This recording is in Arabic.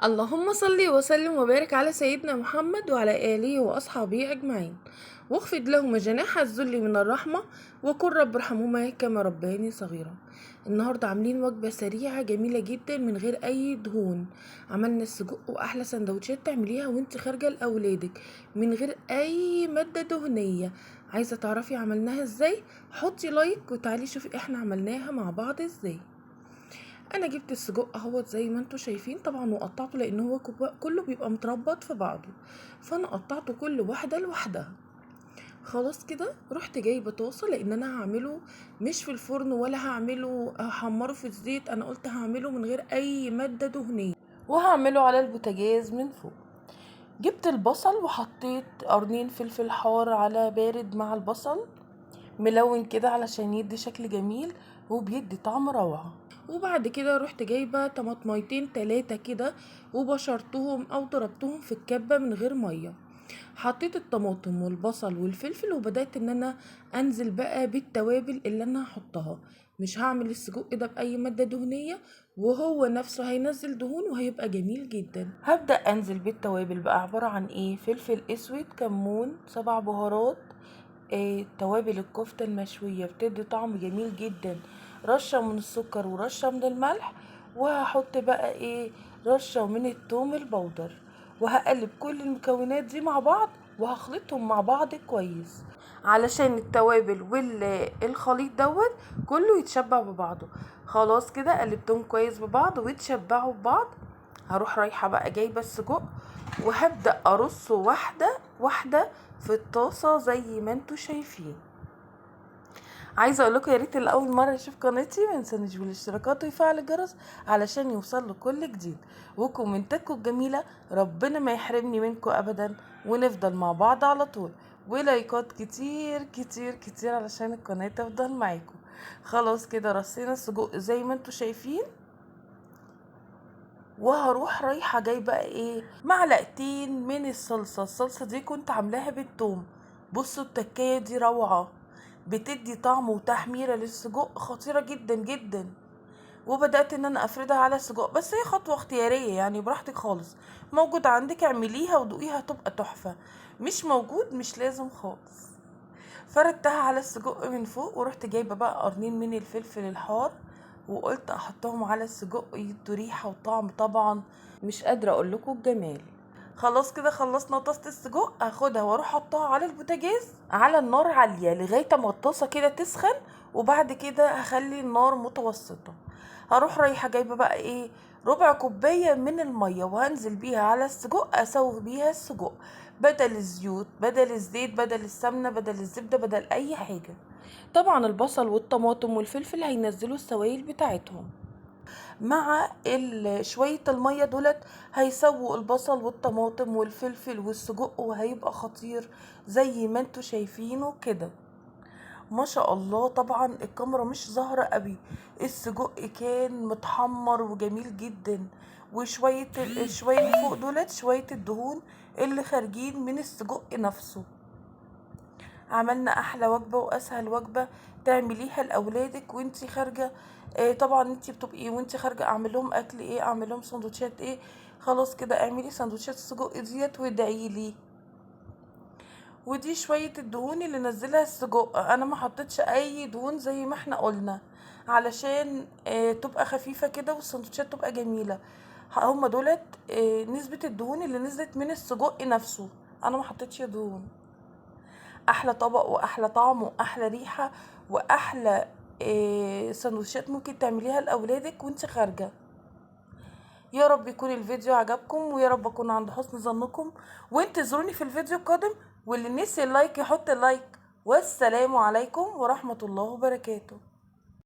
اللهم صل وسلم وبارك على سيدنا محمد وعلى آله وأصحابه أجمعين، واخفض لهما جناح الذل من الرحمة، وقل رب ارحمهما كما ربياني صغيرا. النهاردة عاملين وجبة سريعة جميلة جدا من غير أي دهون. عملنا السجق وأحلى سندوتشات تعمليها وانت خارجة لأولادك من غير أي مادة دهنية. عايزة تعرفي عملناها ازاي؟ حطي لايك وتعالي شوفي احنا عملناها مع بعض ازاي. انا جبت السجق اهوت زي ما انتوا شايفين طبعا، وقطعته لان هو كله بيبقى متربط في بعضه، فانا قطعته كل واحده لوحدها. خلاص كده رحت جايبه طاسه لان انا هعمله مش في الفرن ولا هعمله هحمره في الزيت، انا قلت هعمله من غير اي ماده دهنيه وهعمله على البوتاجاز من فوق. جبت البصل وحطيت قرنين فلفل حار على بارد مع البصل ملون كده علشان يدي شكل جميل وبيدي طعم روعة. وبعد كده رحت جايبة طماطميتين 3 كده وبشرتهم او ضربتهم في الكبة من غير مية. حطيت الطماطم والبصل والفلفل وبدأت ان انا انزل بقى بالتوابل اللي انا هحطها. مش هعمل السجق ده باي مادة دهنية، وهو نفسه هينزل دهون وهيبقى جميل جدا. هبدأ انزل بالتوابل بقى عبارة عن ايه: فلفل اسود، كمون، 7 بهارات، توابل الكفتة المشوية بتدي طعم جميل جدا، رشة من السكر ورشة من الملح، وهحط بقى رشة من الثوم البودر، وهقلب كل المكونات دي مع بعض وهخلطهم مع بعض كويس علشان التوابل والخليط دوت كله يتشبع ببعضه. خلاص كده قلبتهم كويس ببعض ويتشبعوا ببعض. هروح رايحة بقى جايبة السجق وهبدأ ارصه واحدة واحدة في الطاسة زي ما انتوا شايفين. عايزه اقول لكم يا ريت اللي اول مره يشوف قناتي ما ينسانيش بالاشتراكات ويفعل الجرس علشان يوصل له كل جديد، وكومنتاتكم الجميله ربنا ما يحرمني منكم ابدا، ونفضل مع بعض على طول، ولايكات كتير كتير كتير علشان القناه تفضل معاكم. خلاص كده رصينا السجق زي ما انتوا شايفين، وهروح رايحه جايبه معلقتين من الصلصه دي كنت عاملاها بالثوم. بصوا التكايه دي روعه، بتدي طعم وتحميرة للسجق خطيرة جدا جدا. وبدأت ان انا افردها على السجق، بس هي خطوة اختيارية يعني براحتك خالص، موجود عندك اعمليها ودوقيها تبقى تحفة، مش موجود مش لازم خالص. فردتها على السجق من فوق، ورحت جايبة بقى قرنين من الفلفل الحار وقلت احطهم على السجق يدوا ريحة وطعم طبعا مش قادرة اقول لكم الجمال. خلاص كده خلصنا طاسة السجق، هاخدها واروح احطها على البوتاجاز على النار عالية لغاية ما الطاسة كده تسخن، وبعد كده هخلي النار متوسطة. هروح رايحة جايبة بقى ربع كوباية من المية وهنزل بيها على السجق اسوي بيها السجق، بدل الزيوت بدل الزيت بدل السمنة بدل الزبدة بدل اي حاجة. طبعا البصل والطماطم والفلفل هينزلوا السوائل بتاعتهم مع شوية المية دولت، هيسووا البصل والطماطم والفلفل والسجق وهيبقى خطير زي ما انتوا شايفينه كده. ما شاء الله، طبعا الكاميرا مش ظاهرة قوي، السجق كان متحمر وجميل جدا، وشوية شوية اللي فوق دولت شوية الدهون اللي خارجين من السجق نفسه. عملنا احلى وجبه واسهل وجبه تعمليها لاولادك وانتي خارجه. طبعا انتي بتبقي وانتي خارجه اعمل لهم اكل اعمل لهم سندوتشات خلاص كده اعملي سندوتشات السجق ديت وادعيلي. ودي شويه الدهون اللي نزلها السجق، انا ما حطيتش اي دهون زي ما احنا قلنا علشان تبقى خفيفه كده والسندوتشات تبقى جميله. هما دولت نسبه الدهون اللي نزلت من السجق نفسه، انا ما حطيتش دهون. احلى طبق واحلى طعم واحلى ريحه واحلى سندوتشات ممكن تعمليها لاولادك وانت خارجه. يا رب يكون الفيديو عجبكم، ويا رب اكون عند حسن ظنكم، وانتظروني في الفيديو القادم، واللي نسي اللايك يحط اللايك. والسلام عليكم ورحمه الله وبركاته.